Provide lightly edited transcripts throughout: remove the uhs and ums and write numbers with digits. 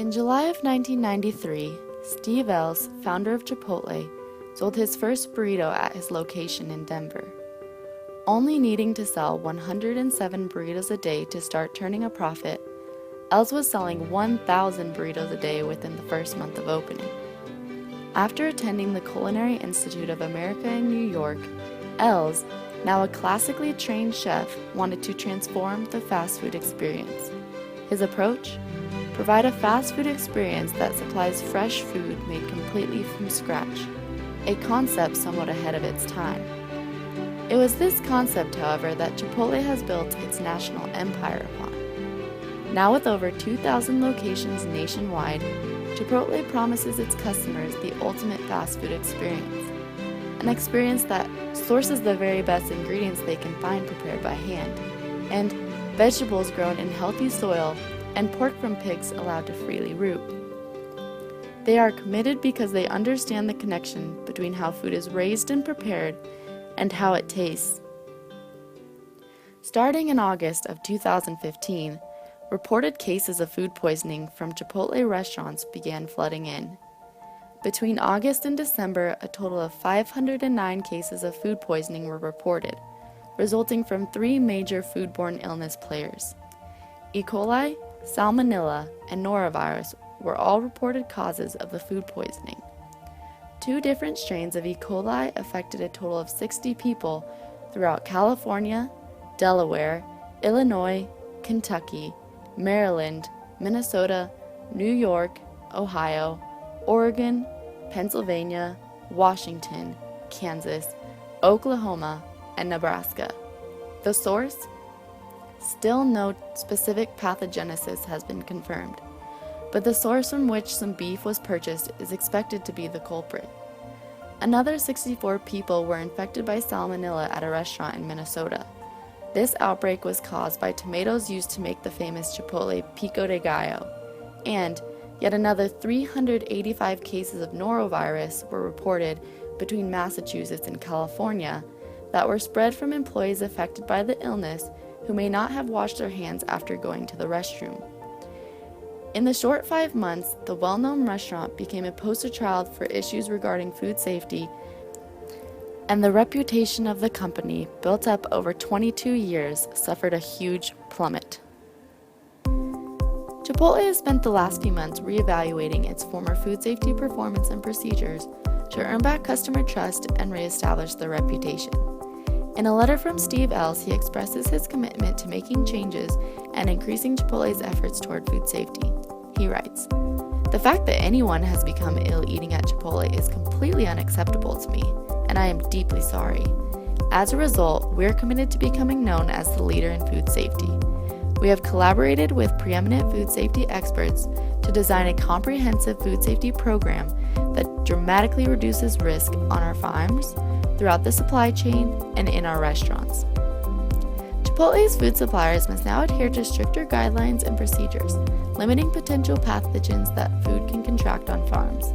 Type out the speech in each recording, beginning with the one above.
In July of 1993, Steve Ells, founder of Chipotle, sold his first burrito at his location in Denver. Only needing to sell 107 burritos a day to start turning a profit, Ells was selling 1,000 burritos a day within the first month of opening. After attending the Culinary Institute of America in New York, Ells, now a classically trained chef, wanted to transform the fast food experience. His approach? Provide a fast food experience that supplies fresh food made completely from scratch, a concept somewhat ahead of its time. It was this concept, however, that Chipotle has built its national empire upon. Now with over 2,000 locations nationwide, Chipotle promises its customers the ultimate fast food experience, an experience that sources the very best ingredients they can find prepared by hand, and vegetables grown in healthy soil, and pork from pigs allowed to freely root. They are committed because they understand the connection between how food is raised and prepared and how it tastes. Starting in August of 2015, reported cases of food poisoning from Chipotle restaurants began flooding in. Between August and December, a total of 509 cases of food poisoning were reported, resulting from 3 major foodborne illness players. E. coli, Salmonella, and norovirus were all reported causes of the food poisoning. 2 different strains of E. coli affected a total of 60 people throughout California, Delaware, Illinois, Kentucky, Maryland, Minnesota, New York, Ohio, Oregon, Pennsylvania, Washington, Kansas, Oklahoma, and Nebraska. The source? Still no specific pathogenesis has been confirmed, but the source from which some beef was purchased is expected to be the culprit. Another 64 people were infected by salmonella at a restaurant in Minnesota. This outbreak was caused by tomatoes used to make the famous Chipotle pico de gallo, and yet another 385 cases of norovirus were reported between Massachusetts and California that were spread from employees affected by the illness who may not have washed their hands after going to the restroom. In the short 5 months, the well-known restaurant became a poster child for issues regarding food safety, and the reputation of the company, built up over 22 years, suffered a huge plummet. Chipotle has spent the last few months reevaluating its former food safety performance and procedures to earn back customer trust and reestablish their reputation. In a letter from Steve Ells, he expresses his commitment to making changes and increasing Chipotle's efforts toward food safety. He writes, "The fact that anyone has become ill eating at Chipotle is completely unacceptable to me, and I am deeply sorry. As a result, we are committed to becoming known as the leader in food safety. We have collaborated with preeminent food safety experts to design a comprehensive food safety program that dramatically reduces risk on our farms, throughout the supply chain, and in our restaurants." Chipotle's food suppliers must now adhere to stricter guidelines and procedures, limiting potential pathogens that food can contract on farms.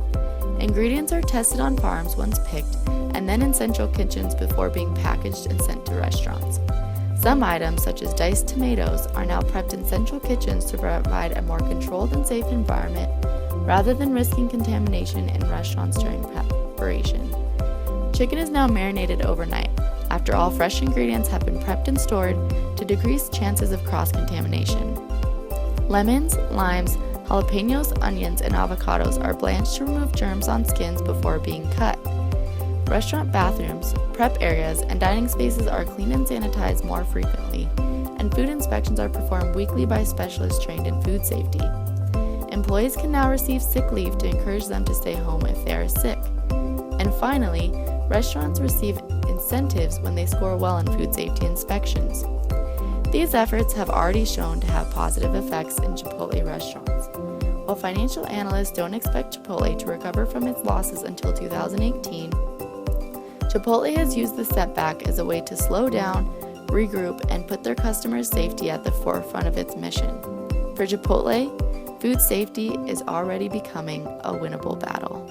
Ingredients are tested on farms once picked, and then in central kitchens before being packaged and sent to restaurants. Some items, such as diced tomatoes, are now prepped in central kitchens to provide a more controlled and safe environment, rather than risking contamination in restaurants during preparation. Chicken is now marinated overnight, after all fresh ingredients have been prepped and stored to decrease chances of cross-contamination. Lemons, limes, jalapenos, onions, and avocados are blanched to remove germs on skins before being cut. Restaurant bathrooms, prep areas, and dining spaces are cleaned and sanitized more frequently, and food inspections are performed weekly by specialists trained in food safety. Employees can now receive sick leave to encourage them to stay home if they are sick. And finally, restaurants receive incentives when they score well in food safety inspections. These efforts have already shown to have positive effects in Chipotle restaurants. While financial analysts don't expect Chipotle to recover from its losses until 2018, Chipotle has used the setback as a way to slow down, regroup, and put their customers' safety at the forefront of its mission. For Chipotle, food safety is already becoming a winnable battle.